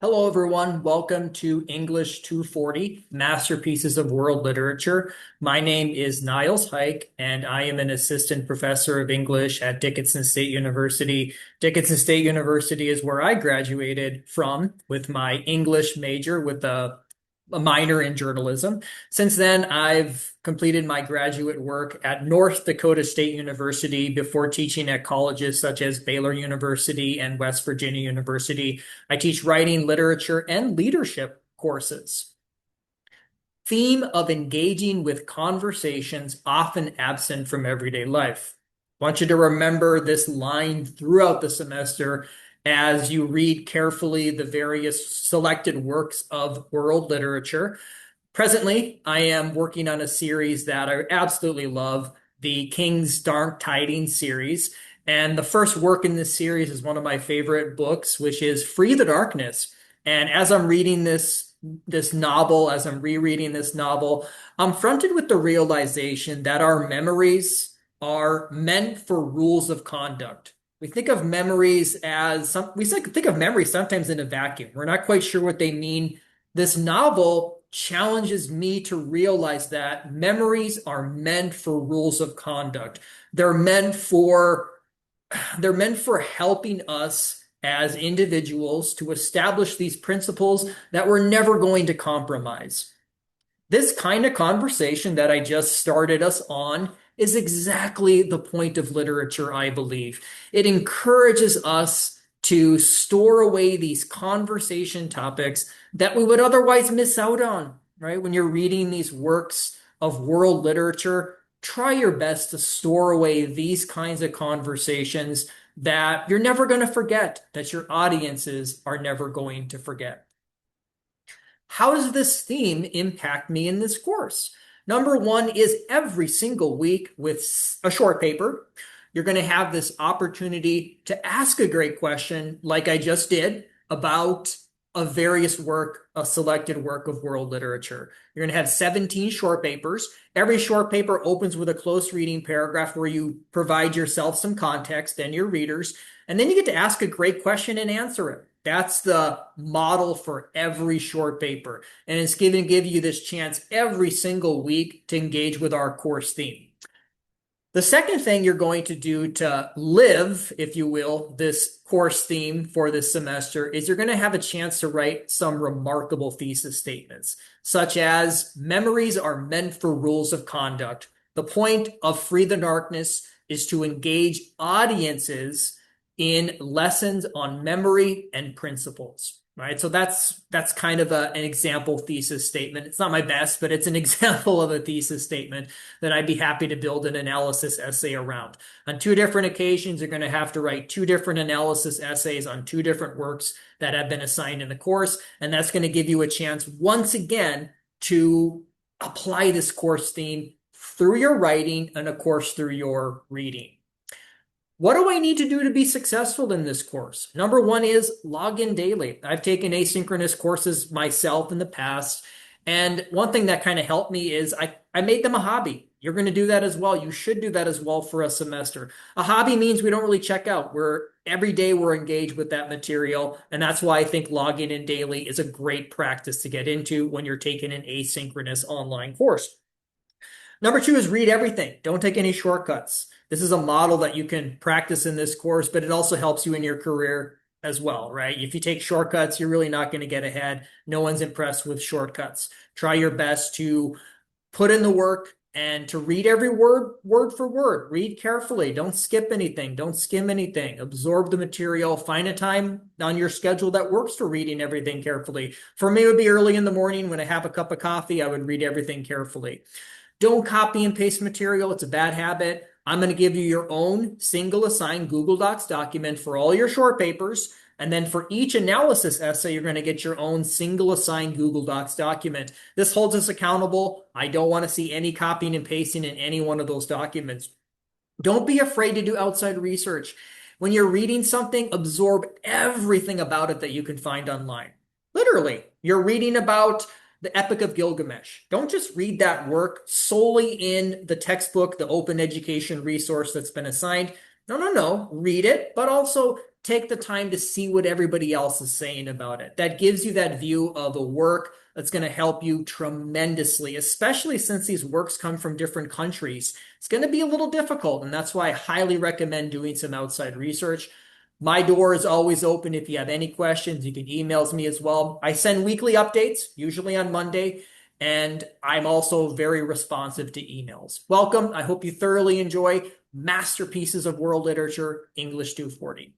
Hello, everyone. Welcome to English 240, Masterpieces of World Literature. My name is Niles Hike, and I am an assistant professor of English at Dickinson State University. Dickinson State University is where I graduated from with my English major with a minor in journalism. Since then, I've completed my graduate work at North Dakota State University before teaching at colleges such as Baylor University and West Virginia University. I teach writing, literature, and leadership courses. Theme of engaging with conversations often absent from everyday life. I want you to remember this line throughout the semester as you read carefully the various selected works of world literature. Presently, I am working on a series that I absolutely love, the King's Dark Tidings series. And the first work in this series is one of my favorite books, which is Free the Darkness. And as I'm reading this novel, as I'm rereading this novel, I'm fronted with the realization that our memories are meant for rules of conduct. We think of memories as we think of memories sometimes in a vacuum. We're not quite sure what they mean. This novel challenges me to realize that memories are meant for rules of conduct. They're meant for they're meant for helping us as individuals to establish these principles that we're never going to compromise. This kind of conversation that I just started us on is exactly the point of literature, I believe. It encourages us to store away these conversation topics that we would otherwise miss out on, right? When you're reading these works of world literature, try your best to store away these kinds of conversations that you're never going to forget, that your audiences are never going to forget. How does this theme impact me in this course? Number one is every single week with a short paper, you're going to have this opportunity to ask a great question, like I just did, about a selected work of world literature. You're going to have 17 short papers. Every short paper opens with a close reading paragraph where you provide yourself some context and your readers, and then you get to ask a great question and answer it. That's the model for every short paper. And it's going to give you this chance every single week to engage with our course theme. The second thing you're going to do to live, if you will, this course theme for this semester is you're going to have a chance to write some remarkable thesis statements, such as memories are meant for rules of conduct. The point of Free the Darkness is to engage audiences in lessons on memory and principles, right? So that's kind of an example thesis statement. It's not my best, but it's an example of a thesis statement that I'd be happy to build an analysis essay around. On two different occasions, you're going to have to write two different analysis essays on two different works that have been assigned in the course, and that's going to give you a chance once again to apply this course theme through your writing and, of course, through your reading. What do I need to do to be successful in this course? Number one is log in daily. I've taken asynchronous courses myself in the past. And one thing that kind of helped me is I made them a hobby. You're going to do that as well. You should do that as well for a semester. A hobby means we don't really check out. Every day we're engaged with that material. And that's why I think logging in daily is a great practice to get into when you're taking an asynchronous online course. Number two is read everything. Don't take any shortcuts. This is a model that you can practice in this course, but it also helps you in your career as well, right? If you take shortcuts, you're really not going to get ahead. No one's impressed with shortcuts. Try your best to put in the work and to read every word for word. Read carefully. Don't skip anything. Don't skim anything. Absorb the material. Find a time on your schedule that works for reading everything carefully. For me, it would be early in the morning when I have a cup of coffee. I would read everything carefully. Don't copy and paste material. It's a bad habit. I'm going to give you your own single assigned Google Docs document for all your short papers. And then for each analysis essay, you're going to get your own single assigned Google Docs document. This holds us accountable. I don't want to see any copying and pasting in any one of those documents. Don't be afraid to do outside research. When you're reading something, absorb everything about it that you can find online. Literally, you're reading about the Epic of Gilgamesh. Don't just read that work solely in the textbook, the open education resource that's been assigned. No. Read it, but also take the time to see what everybody else is saying about it. That gives you that view of a work that's going to help you tremendously, especially since these works come from different countries. It's going to be a little difficult, and that's why I highly recommend doing some outside research. My door is always open. If you have any questions, you can email me as well. I send weekly updates, usually on Monday, and I'm also very responsive to emails. Welcome. I hope you thoroughly enjoy Masterpieces of World Literature, English 240.